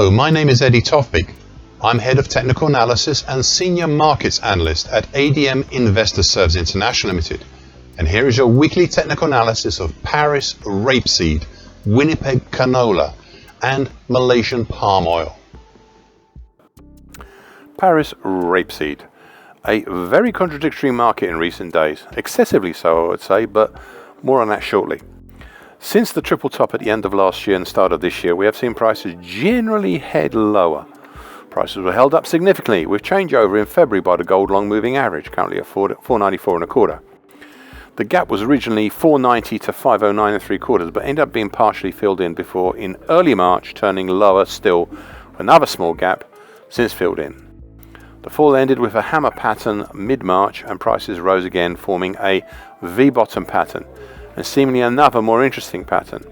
Hello, my name is Eddie Tofpik. I'm Head of Technical Analysis and Senior Markets Analyst at ADM Investor Services International Limited. And here is your weekly technical analysis of Paris Rapeseed, Winnipeg Canola, and Malaysian palm oil. Paris Rapeseed. A very contradictory market in recent days. Excessively so, I would say, but more on that shortly. Since the triple top at the end of last year and start of this year, we have seen prices generally head lower. Prices were held up significantly with changeover in February by the gold long moving average, currently at 494 and a quarter. The gap was originally 490 to 509 and 3/4, but ended up being partially filled in before in early March turning lower still with another small gap since filled in. The fall ended with a hammer pattern mid-March and prices rose again, forming a V-bottom pattern and seemingly another more interesting pattern.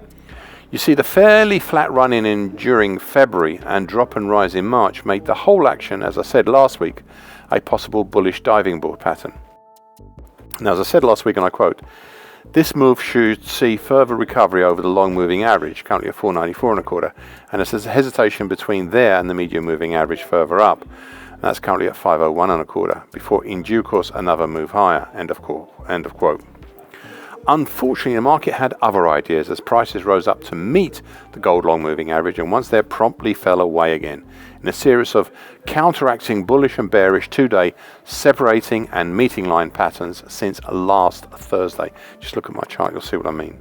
You see, the fairly flat run-in during February and drop and rise in March made the whole action, as I said last week, a possible bullish diving board pattern. Now, as I said last week, and I quote, this move should see further recovery over the long moving average, currently at 494 and a quarter, and there's a hesitation between there and the medium moving average further up. That's currently at 501 and a quarter, before in due course another move higher, end of quote. Unfortunately, the market had other ideas as prices rose up to meet the gold long moving average, and once there promptly fell away again in a series of counteracting bullish and bearish 2-day separating and meeting line patterns since last Thursday. Just look at my chart, you'll see what I mean.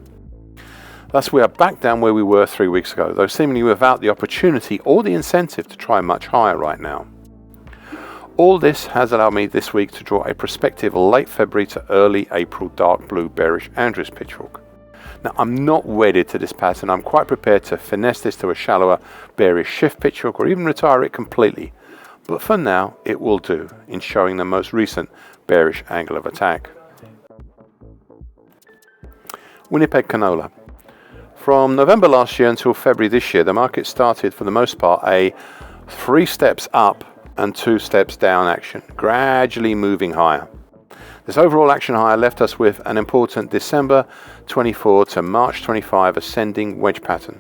Thus, we are back down where we were 3 weeks ago, though seemingly without the opportunity or the incentive to try much higher right now. All this has allowed me this week to draw a prospective late February to early April dark blue bearish Andrews pitchfork. Now, I'm not wedded to this pattern. I'm quite prepared to finesse this to a shallower bearish shift pitchfork or even retire it completely. But for now, it will do in showing the most recent bearish angle of attack. Winnipeg Canola. From November last year until February this year, the market started for the most part a 3 steps up and 2 steps down action, gradually moving higher. This overall action higher left us with an important December 24 to March 25 ascending wedge pattern.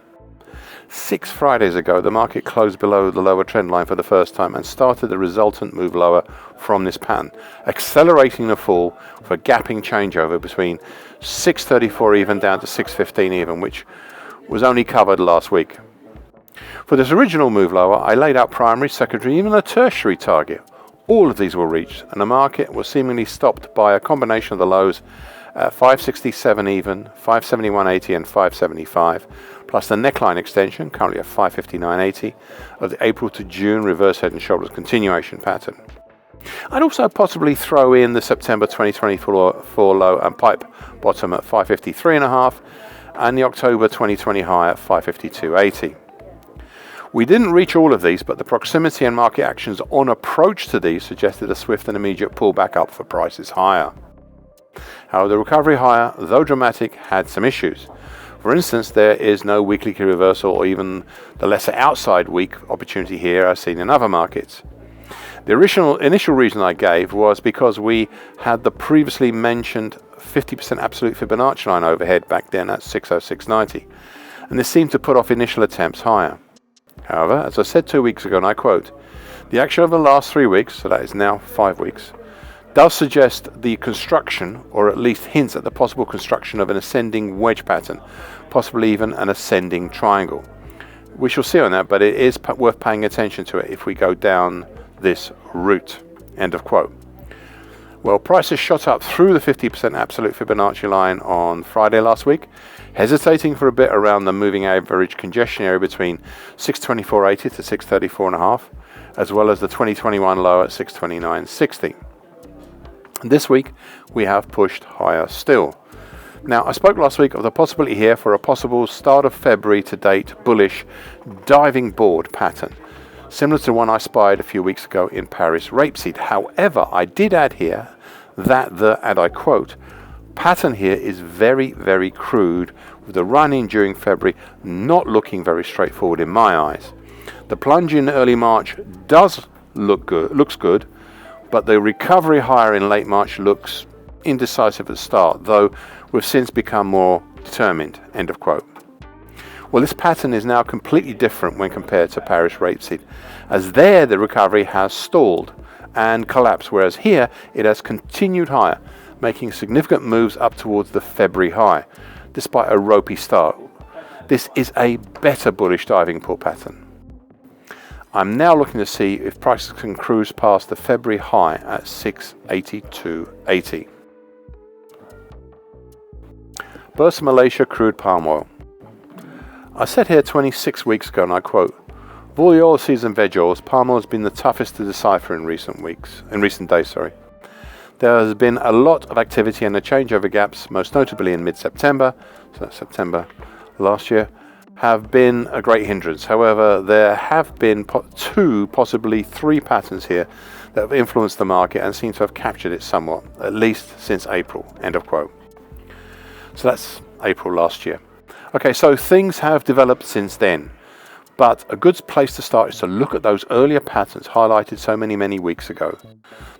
6 Fridays ago, the market closed below the lower trend line for the first time and started the resultant move lower from this pattern, accelerating the fall for a gapping changeover between 634 even down to 615 even, which was only covered last week. For this original move lower, I laid out primary, secondary, even a tertiary target. All of these were reached, and the market was seemingly stopped by a combination of the lows at 567 even, 571.80 and 575, plus the neckline extension, currently at 559.80, of the April to June reverse head and shoulders continuation pattern. I'd also possibly throw in the September 2024 low and pipe bottom at 553.5 and the October 2020 high at 552.80. We didn't reach all of these, but the proximity and market actions on approach to these suggested a swift and immediate pullback up for prices higher. However, the recovery higher, though dramatic, had some issues. For instance, there is no weekly key reversal or even the lesser outside week opportunity here as seen in other markets. The initial reason I gave was because we had the previously mentioned 50% absolute Fibonacci line overhead back then at 606.90, and this seemed to put off initial attempts higher. However, as I said 2 weeks ago, and I quote, the action of the last 3 weeks, so that is now 5 weeks, does suggest the construction, or at least hints at the possible construction of an ascending wedge pattern, possibly even an ascending triangle. We shall see on that, but it is worth paying attention to it if we go down this route. End of quote. Well, prices shot up through the 50% absolute Fibonacci line on Friday last week, hesitating for a bit around the moving average congestion area between 624.80 to 634.5, as well as the 2021 low at 629.60. This week, we have pushed higher still. Now, I spoke last week of the possibility here for a possible start of February to date bullish diving board pattern, similar to one I spied a few weeks ago in Paris Rapeseed. However, I did add here that the, and I quote, pattern here is very, very crude, with the run-in during February not looking very straightforward in my eyes. The plunge in early March looks good, but the recovery higher in late March looks indecisive at the start, though we've since become more determined. End of quote. Well, this pattern is now completely different when compared to Paris Rapeseed, as there the recovery has stalled and collapsed, whereas here it has continued higher, making significant moves up towards the February high, despite a ropey start. This is a better bullish diving pull pattern. I'm now looking to see if prices can cruise past the February high at 682.80. Bursa Malaysia crude palm oil. I said here 26 weeks ago, and I quote, "Of all the oilseeds and veg oils, palm oil has been the toughest to decipher in recent days. There has been a lot of activity and the changeover gaps, most notably in mid-September, so that's September last year, have been a great hindrance. However, there have been two, possibly three patterns here that have influenced the market and seem to have captured it somewhat, at least since April," end of quote. So that's April last year. Okay, so things have developed since then, but a good place to start is to look at those earlier patterns highlighted so many weeks ago.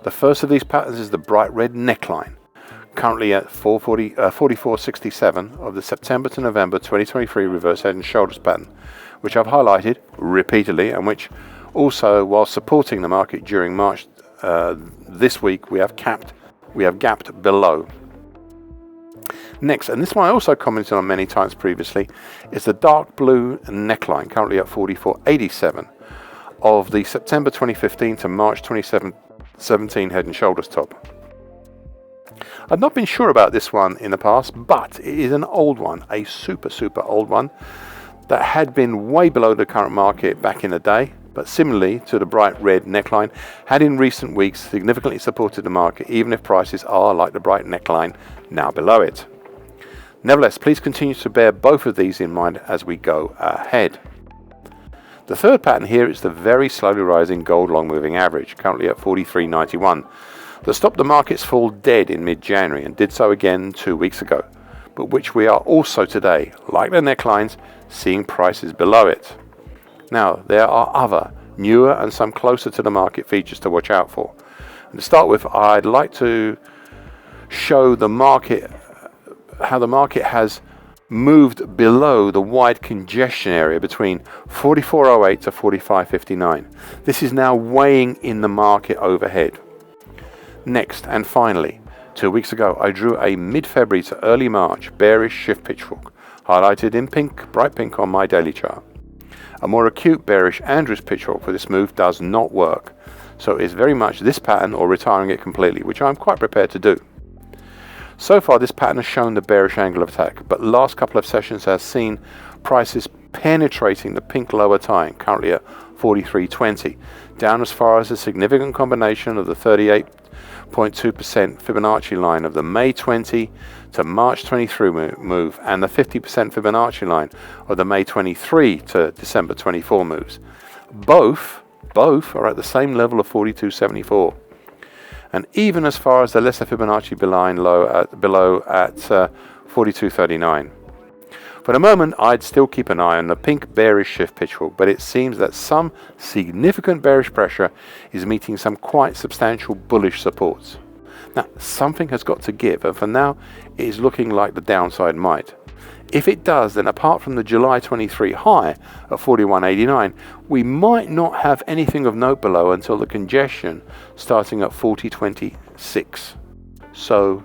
The first of these patterns is the bright red neckline, currently at 44.67 of the September to November 2023 reverse head and shoulders pattern, which I've highlighted repeatedly and which also, while supporting the market during March this week, we have gapped below. Next, and this one I also commented on many times previously, is the dark blue neckline, currently at 44.87 of the September 2015 to March 2017 head and shoulders top. I've not been sure about this one in the past, but it is an old one, a super old one, that had been way below the current market back in the day, but similarly to the bright red neckline, had in recent weeks significantly supported the market, even if prices are, like the bright neckline, now below it. Nevertheless, please continue to bear both of these in mind as we go ahead. The third pattern here is the very slowly rising gold long moving average, currently at 43.91, that stopped the market's fall dead in mid-January and did so again 2 weeks ago, but which we are also today, like the necklines, seeing prices below it. Now, there are other, newer and some closer to the market features to watch out for. And to start with, I'd like to show the market, how the market has moved below the wide congestion area between 44.08 to 45.59. This is now weighing in the market overhead. Next, and finally, 2 weeks ago, I drew a mid-February to early March bearish shift pitchfork, highlighted in pink, bright pink on my daily chart. A more acute bearish Andrews pitchfork for this move does not work, so it's very much this pattern or retiring it completely, which I'm quite prepared to do. So far, this pattern has shown the bearish angle of attack, but last couple of sessions has seen prices penetrating the pink lower tie, currently at 43.20, down as far as a significant combination of the 38.2% Fibonacci line of the May 20 to March 23 move and the 50% Fibonacci line of the May 23 to December 24 moves. Both are at the same level of 42.74. And even as far as the lesser Fibonacci line below at 42.39. For the moment, I'd still keep an eye on the pink bearish shift pitchfork, but it seems that some significant bearish pressure is meeting some quite substantial bullish supports. Now, something has got to give, and for now, it is looking like the downside might. If it does, then apart from the July 23 high at 41.89, we might not have anything of note below until the congestion starting at 40.26. So,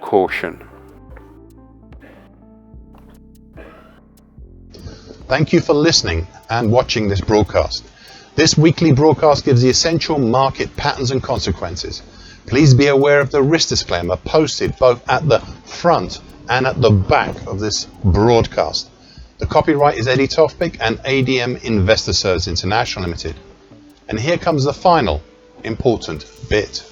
caution. Thank you for listening and watching this broadcast. This weekly broadcast gives the essential market patterns and consequences. Please be aware of the risk disclaimer posted both at the front and at the back of this broadcast. The copyright is Eddie Tofpik and ADM Investor Services International Limited. And here comes the final important bit.